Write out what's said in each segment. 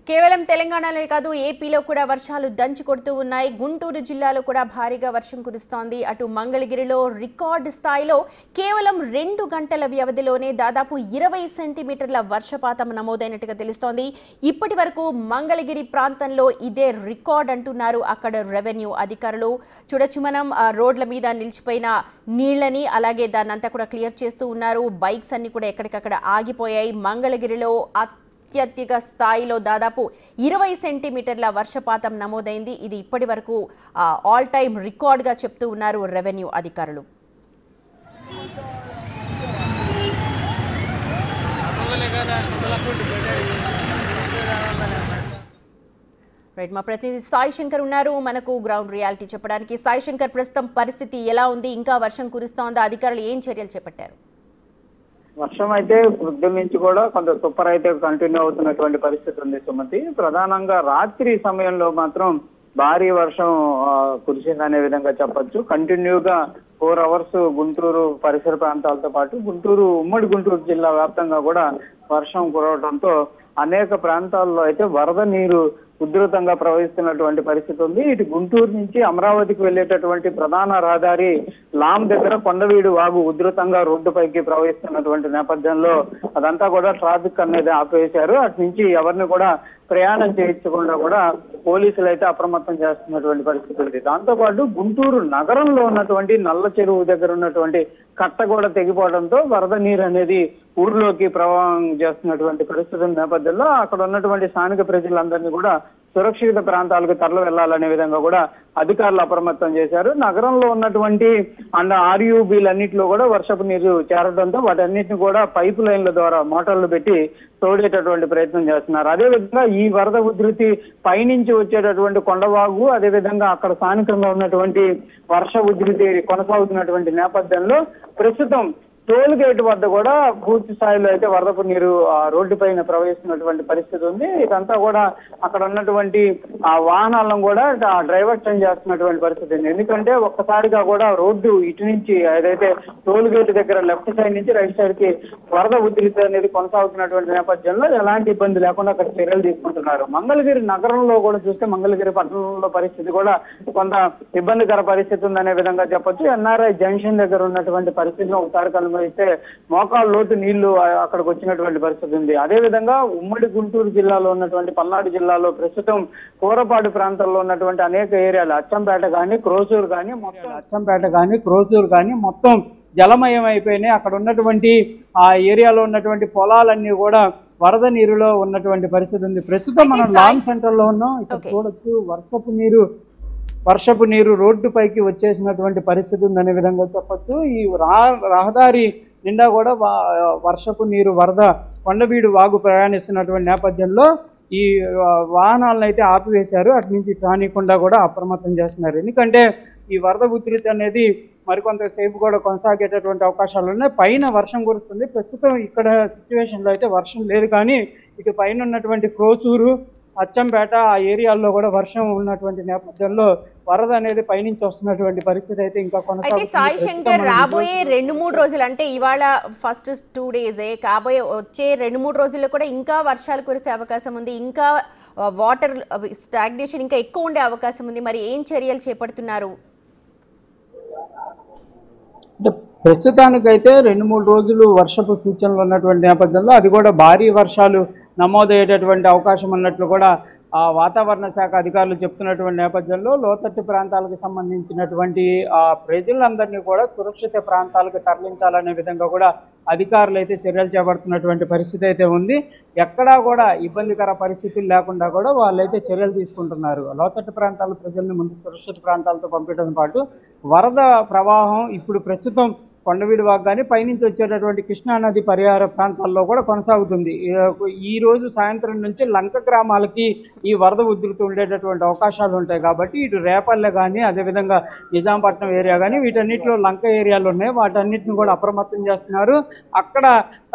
కేవలం తెలంగాణలో కాదు ఏపీలో కూడా వర్షాలు దంచి కొడుతూ ఉన్నాయి. గుంటూరు జిల్లాలో కూడా భారీగా వర్షం కురుస్తోంది. అటు మంగళగిరిలో రికార్డు స్థాయిలో కేవలం 2 గంటల వ్యవధిలోనే దాదాపు 20 సెంటీమీటర్ల వర్షపాతం నమోదైనట్టుగా తెలుస్తోంది. ఇప్పటి వరకు మంగళగిరి ప్రాంతంలో ఇదే రికార్డ్ అంటున్నారు అక్కడ రెవెన్యూ అధికారులు. చూడొచ్చు మనం రోడ్ల మీద నిలిచిపోయిన నీళ్లని, అలాగే దాన్నంతా కూడా క్లియర్ చేస్తూ ఉన్నారు. బైక్స్ అన్ని కూడా ఎక్కడికక్కడ ఆగిపోయాయి. మంగళగిరిలో అత్యధిక స్థాయిలో దాదాపు 20 సెంటీమీటర్ల వర్షపాతం నమోదైంది. ఇది ఇప్పటి వరకు ఆల్ టైమ్ రికార్డ్గా చెప్తూ ఉన్నారు రెవెన్యూ అధికారులు. రైట్, మా ప్రతినిధి సాయి శంకర్ ఉన్నారు మనకు గ్రౌండ్ రియాలిటీ చెప్పడానికి. సాయి శంకర్, ప్రస్తుతం పరిస్థితి ఎలా ఉంది? ఇంకా వర్షం కురుస్తోందా? అధికారులు ఏం చర్యలు చేపట్టారు? వర్షం అయితే ఉదయం నుంచి కూడా కొంత తుప్పర్ అయితే కంటిన్యూ అవుతున్నటువంటి పరిస్థితి ఉంది సుమతి. ప్రధానంగా రాత్రి సమయంలో మాత్రం భారీ వర్షం కురిసిందనే విధంగా చెప్పొచ్చు. కంటిన్యూగా 4 అవర్స్ గుంటూరు పరిసర ప్రాంతాలతో పాటు ఉమ్మడి గుంటూరు జిల్లా వ్యాప్తంగా కూడా వర్షం కురవడంతో అనేక ప్రాంతాల్లో అయితే వరద నీరు ఉధృతంగా ప్రవహిస్తున్నటువంటి పరిస్థితి ఉంది. ఇటు గుంటూరు నుంచి అమరావతికి వెళ్లేటటువంటి ప్రధాన రహదారి లాం దగ్గర కొండవీడు వాగు ఉధృతంగా రోడ్డుపైకి ప్రవహిస్తున్నటువంటి నేపథ్యంలో అదంతా కూడా ట్రాఫిక్ అనేది ఆపేశారు. అటు నుంచి ఎవరిని కూడా ప్రయాణం చేయించకుండా కూడా పోలీసులు అయితే అప్రమత్తం చేస్తున్నటువంటి పరిస్థితి ఉంది. దాంతో పాటు గుంటూరు నగరంలో ఉన్నటువంటి నల్ల చెరువు దగ్గర ఉన్నటువంటి కట్ట కూడా తెగిపోవడంతో వరద నీరు అనేది ఊర్లోకి ప్రవాహం చేస్తున్నటువంటి పరిస్థితి నేపథ్యంలో అక్కడ ఉన్నటువంటి స్థానిక ప్రజలందరినీ కూడా సురక్షిత ప్రాంతాలకు తరలి వెళ్లాలనే విధంగా కూడా అధికారులు అప్రమత్తం చేశారు. నగరంలో ఉన్నటువంటి ఆర్యూబీలన్నింటిలో కూడా వర్షపు నీరు చేరడంతో వాటన్నిటిని కూడా పైపు లైన్ల ద్వారా మోటార్లు పెట్టి తోడేటటువంటి ప్రయత్నం చేస్తున్నారు. అదేవిధంగా ఈ వరద ఉధృతి పైనుంచి వచ్చేటటువంటి కొండవాగు, అదేవిధంగా అక్కడ స్థానికంగా ఉన్నటువంటి వర్ష ఉధృతి కొనసాగుతున్నటువంటి నేపథ్యంలో ప్రస్తుతం టోల్ గేట్ వద్ద కూడా పూర్తి స్థాయిలో అయితే వరదపు నీరు రోడ్డు పైన ప్రవహిస్తున్నటువంటి పరిస్థితి ఉంది. ఇదంతా కూడా అక్కడ ఉన్నటువంటి ఆ వాహనాలను కూడా డ్రైవర్ చేంజ్ చేస్తున్నటువంటి పరిస్థితి ఉంది. ఎందుకంటే ఒక్కసారిగా కూడా రోడ్డు ఇటు నుంచి ఏదైతే టోల్ గేట్ దగ్గర లెఫ్ట్ సైడ్ నుంచి రైట్ సైడ్ కి వరద ఉధృతి అనేది కొనసాగుతున్నటువంటి నేపథ్యంలో ఎలాంటి ఇబ్బంది లేకుండా అక్కడ చర్యలు తీసుకుంటున్నారు. మంగళగిరి నగరంలో కూడా చూస్తే మంగళగిరి పట్టణంలో పరిస్థితి కూడా కొంత ఇబ్బందికర పరిస్థితి ఉందనే విధంగా చెప్పొచ్చు. ఎన్ఆర్ఐ జంక్షన్ దగ్గర ఉన్నటువంటి పరిస్థితిలో ఒకసారి అయితే మోకాళ్ళ లోటు నీళ్లు అక్కడికి వచ్చినటువంటి పరిస్థితి ఉంది. అదేవిధంగా ఉమ్మడి గుంటూరు జిల్లాలో ఉన్నటువంటి పల్నాడు జిల్లాలో ప్రస్తుతం కూరపాడు ప్రాంతాల్లో ఉన్నటువంటి అనేక ఏరియాలు అచ్చంపేట కానీ క్రోసూరు కానీ మొత్తం జలమయం అయిపోయినాయి. అక్కడ ఉన్నటువంటి ఆ ఏరియాలో ఉన్నటువంటి పొలాలన్నీ కూడా వరద నీరులో ఉన్నటువంటి పరిస్థితి ఉంది. ప్రస్తుతం మనం లాంగ్ సెంటర్ లో ఉన్నాం. ఇక్కడ చూడొచ్చు వర్షపు నీరు రోడ్డుపైకి వచ్చేసినటువంటి పరిస్థితి ఉందనే విధంగా చెప్పొచ్చు. ఈ రహదారి నిండా కూడా వర్షపు నీరు వరద కొండవీడు వాగు ప్రయాణిస్తున్నటువంటి నేపథ్యంలో ఈ వాహనాలను అయితే ఆపివేశారు. అటు నుంచి రానికుండా కూడా అప్రమత్తం చేస్తున్నారు. ఎందుకంటే ఈ వరద ఉధృతి అనేది మరికొంతసేపు కూడా కొనసాగేటటువంటి అవకాశాలు ఉన్నాయి. పైన వర్షం కురుస్తుంది. ప్రస్తుతం ఇక్కడ సిచ్యువేషన్ లో అయితే వర్షం లేదు, కానీ ఇటు పైన ఉన్నటువంటి క్రోసూరు, అచ్చంపేట ఆ ఏరియాల్లో కూడా వర్షం ఉన్నటువంటి నేపథ్యంలో వరద అనేది పైనుంచి వస్తున్నటువంటి పరిస్థితి అయితే ఇంకా కొనసాగుతుంది. సాయి శంకర్, రాబోయే 2-3 రోజులు అంటే ఇవాళ ఫస్ట్ 2 days కాబోయే వచ్చే 2-3 రోజుల్లో కూడా ఇంకా వర్షాలు కురిసే అవకాశం ఉంది. ఇంకా వాటర్ స్టాగ్నేషన్ ఇంకా ఎక్కువ ఉండే అవకాశం ఉంది. మరి ఏం చర్యలు చేపడుతున్నారు? అంటే ప్రస్తుతానికైతే 2-3 రోజులు వర్షపు సూచనలు ఉన్నటువంటి నేపథ్యంలో అది కూడా భారీ వర్షాలు నమోదయ్యేటటువంటి అవకాశం ఉన్నట్లు కూడా వాతావరణ శాఖ అధికారులు చెప్తున్నటువంటి నేపథ్యంలో లోతట్టు ప్రాంతాలకు సంబంధించినటువంటి ప్రజలందరినీ కూడా సురక్షిత ప్రాంతాలకు తరలించాలనే విధంగా కూడా అధికారులు అయితే చర్యలు చేపడుతున్నటువంటి పరిస్థితి అయితే ఉంది. ఎక్కడా కూడా ఇబ్బందికర పరిస్థితులు లేకుండా కూడా వాళ్ళైతే చర్యలు తీసుకుంటున్నారు. లోతట్టు ప్రాంతాల ప్రజల్ని ముందు సురక్షిత ప్రాంతాలతో పంపించడం పాటు వరద ప్రవాహం ఇప్పుడు ప్రస్తుతం కొండవీడు వాగు కానీ పైనుంచి వచ్చేటటువంటి కృష్ణానది పరిహార ప్రాంతాల్లో కూడా కొనసాగుతుంది. ఈ రోజు సాయంత్రం నుంచి లంక గ్రామాలకి ఈ వరద ఉధృతి ఉండేటటువంటి అవకాశాలు ఉంటాయి. కాబట్టి ఇటు రేపల్లె కానీ అదేవిధంగా నిజాంపట్నం ఏరియా కానీ వీటన్నిటిలో లంక ఏరియాలు ఉన్నాయి. వాటన్నిటిని కూడా అప్రమత్తం చేస్తున్నారు. అక్కడ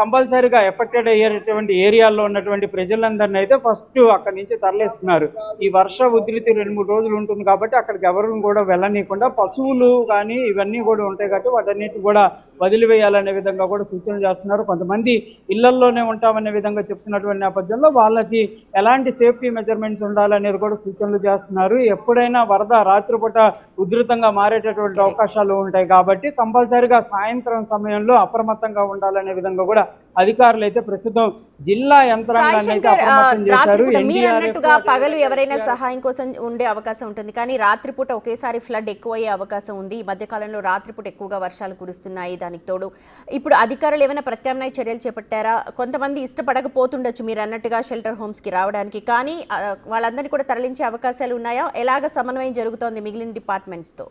కంపల్సరీగా ఎఫెక్టెడ్ అయ్యేటటువంటి ఏరియాల్లో ఉన్నటువంటి ప్రజలందరినీ అయితే ఫస్ట్ అక్కడి నుంచి తరలిస్తున్నారు. ఈ వర్ష ఉధృతి 2-3 రోజులు ఉంటుంది కాబట్టి అక్కడికి ఎవరిని కూడా వెళ్ళనీయకుండా పశువులు కానీ ఇవన్నీ కూడా ఉంటాయి కాబట్టి వాటన్నిటి కూడా వదిలివేయాలనే విధంగా కూడా సూచనలు చేస్తున్నారు. కొంతమంది ఇళ్లల్లోనే ఉంటామనే విధంగా చెప్తున్నటువంటి నేపథ్యంలో వాళ్ళకి ఎలాంటి సేఫ్టీ మెజర్మెంట్స్ ఉండాలనేది కూడా సూచనలు చేస్తున్నారు. ఎప్పుడైనా వరద రాత్రిపూట ఉధృతంగా మారేటటువంటి అవకాశాలు ఉంటాయి కాబట్టి కంపల్సరిగా సాయంత్రం సమయంలో అప్రమత్తంగా ఉండాలనే విధంగా కూడా అధికారులు అయితే ప్రస్తుతం జిల్లా యంత్రాంగాన్ని అయితే అప్రమత్తం చేశారు. మీరు అన్నట్టుగా పగలు ఎవరైనా సహాయం కోసం ఉండే అవకాశం ఉంటుంది, కానీ రాత్రిపూట ఒకేసారి ఫ్లడ్ ఎక్కువయ్యే అవకాశం ఉంది. ఈ మధ్య కాలంలో రాత్రిపూట ఎక్కువగా వర్షాలు కురుస్తున్నాయి. దానికి తోడు ఇప్పుడు అధికారులు ఏమైనా ప్రత్యామ్నాయ చర్యలు చేపట్టారా? కొంతమంది ఇష్టపడకపోతుండొచ్చు మీరు అన్నట్టుగా షెల్టర్ హోమ్స్ కి రావడానికి, కానీ వాళ్ళందరినీ కూడా తరలించే అవకాశాలు ఉన్నాయా? ఎలాగ సమన్వయం జరుగుతోంది మిగిలిన డిపార్ట్మెంట్స్ తో?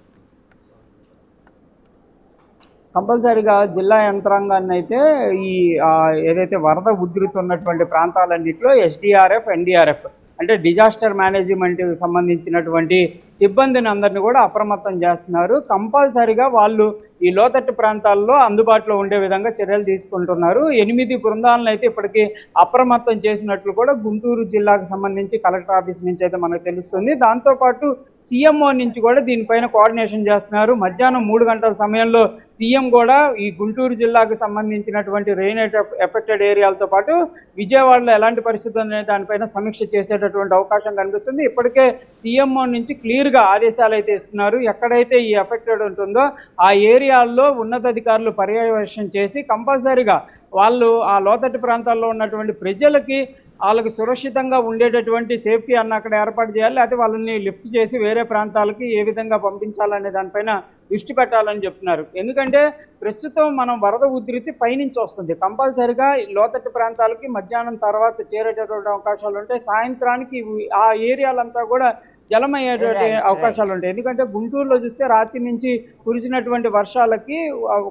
కంపల్సరిగా జిల్లా యంత్రాంగాన్ని అయితే ఈ ఏదైతే వరద ఉధృతి ఉన్నటువంటి ప్రాంతాలన్నింటిలో ఎస్డీఆర్ఎఫ్, ఎన్డీఆర్ఎఫ్ అంటే డిజాస్టర్ మేనేజ్మెంట్ సంబంధించినటువంటి సిబ్బందిని అందరినీ కూడా అప్రమత్తం చేస్తున్నారు. కంపల్సరిగా వాళ్ళు ఈ లోతట్టు ప్రాంతాల్లో అందుబాటులో ఉండే విధంగా చర్యలు తీసుకుంటున్నారు. 8 బృందాలను అయితే ఇప్పటికీ అప్రమత్తం చేసినట్లు కూడా గుంటూరు జిల్లాకు సంబంధించి కలెక్టర్ ఆఫీస్ నుంచి అయితే మనకు తెలుస్తుంది. దాంతోపాటు సీఎంఓ నుంచి కూడా దీనిపైన కోఆర్డినేషన్ చేస్తున్నారు. మధ్యాహ్నం 3 గంటల సమయంలో సీఎం కూడా ఈ గుంటూరు జిల్లాకు సంబంధించినటువంటి రెయిన్ ఎఫెక్టెడ్ ఏరియాలతో పాటు విజయవాడలో ఎలాంటి పరిస్థితులు అనే దానిపైన సమీక్ష చేసేటటువంటి అవకాశం కనిపిస్తుంది. ఇప్పటికే సీఎంఓ నుంచి క్లియర్గా ఆదేశాలు అయితే ఇస్తున్నారు. ఎక్కడైతే ఈ ఎఫెక్టెడ్ ఉంటుందో ఆ ఏరియాల్లో ఉన్నతాధికారులు పర్యవేక్షణ చేసి కంపల్సరీగా వాళ్ళు ఆ లోతట్టు ప్రాంతాల్లో ఉన్నటువంటి ప్రజలకి వాళ్ళకి సురక్షితంగా ఉండేటటువంటి సేఫ్టీ అన్న అక్కడ ఏర్పాటు చేయాలి, లేకపోతే వాళ్ళని లిఫ్ట్ చేసి వేరే ప్రాంతాలకి ఏ విధంగా పంపించాలనే దానిపైన దృష్టి పెట్టాలని చెప్తున్నారు. ఎందుకంటే ప్రస్తుతం మనం వరద ఉధృతి పైనుంచి వస్తుంది. కంపల్సరిగా లోతట్టు ప్రాంతాలకి మధ్యాహ్నం తర్వాత చేరేటటువంటి అవకాశాలు ఉంటాయి. సాయంత్రానికి ఆ ఏరియాలంతా కూడా జలమయ్యేటువంటి అవకాశాలు ఉంటాయి. ఎందుకంటే గుంటూరులో చూస్తే రాత్రి నుంచి కురిసినటువంటి వర్షాలకి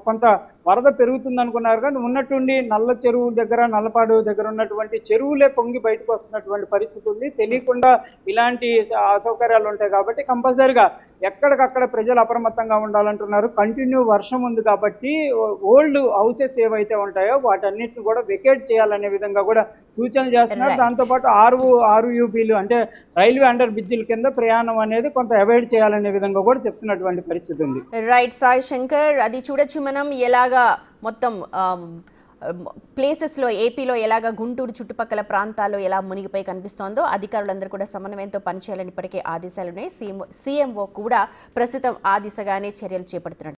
కొంత వరద పెరుగుతుంది అనుకున్నారు, కానీ ఉన్నట్టుండి నల్ల చెరువు దగ్గర, నల్లపాడు దగ్గర ఉన్నటువంటి చెరువులే పొంగి బయటకు వస్తున్నటువంటి పరిస్థితి ఉంది. తెలియకుండా ఇలాంటి అసౌకర్యాలు ఉంటాయి కాబట్టి కంపల్సరిగా ఎక్కడికక్కడ ప్రజలు అప్రమత్తంగా ఉండాలంటున్నారు. కంటిన్యూ వర్షం ఉంది కాబట్టి ఓల్డ్ హౌసెస్ ఏవైతే ఉంటాయో వాటన్నిటిని కూడా వెకేట్ చేయాలనే విధంగా కూడా సూచనలు చేస్తున్నారు. దాంతోపాటు ఆర్యూబీలు అంటే రైల్వే అండర్ బ్రిడ్జిల కింద ప్రయాణం అనేది కొంత అవాయిడ్ చేయాలనే విధంగా కూడా చెప్తున్నటువంటి పరిస్థితి ఉంది. రైట్ సాయి శంకర్, అది చూడొచ్చు మనం ఎలాగా మొత్తం ప్లేసెస్లో ఏపీలో ఎలాగా గుంటూరు చుట్టుపక్కల ప్రాంతాల్లో ఎలా మునిగిపోయి కనిపిస్తోందో అధికారులందరూ కూడా సమన్వయంతో పనిచేయాలని ఇప్పటికే ఆదేశాలున్నాయి. సీఎంఓ కూడా ప్రస్తుతం ఆ దిశగానే చర్యలు చేపడుతున్నారు.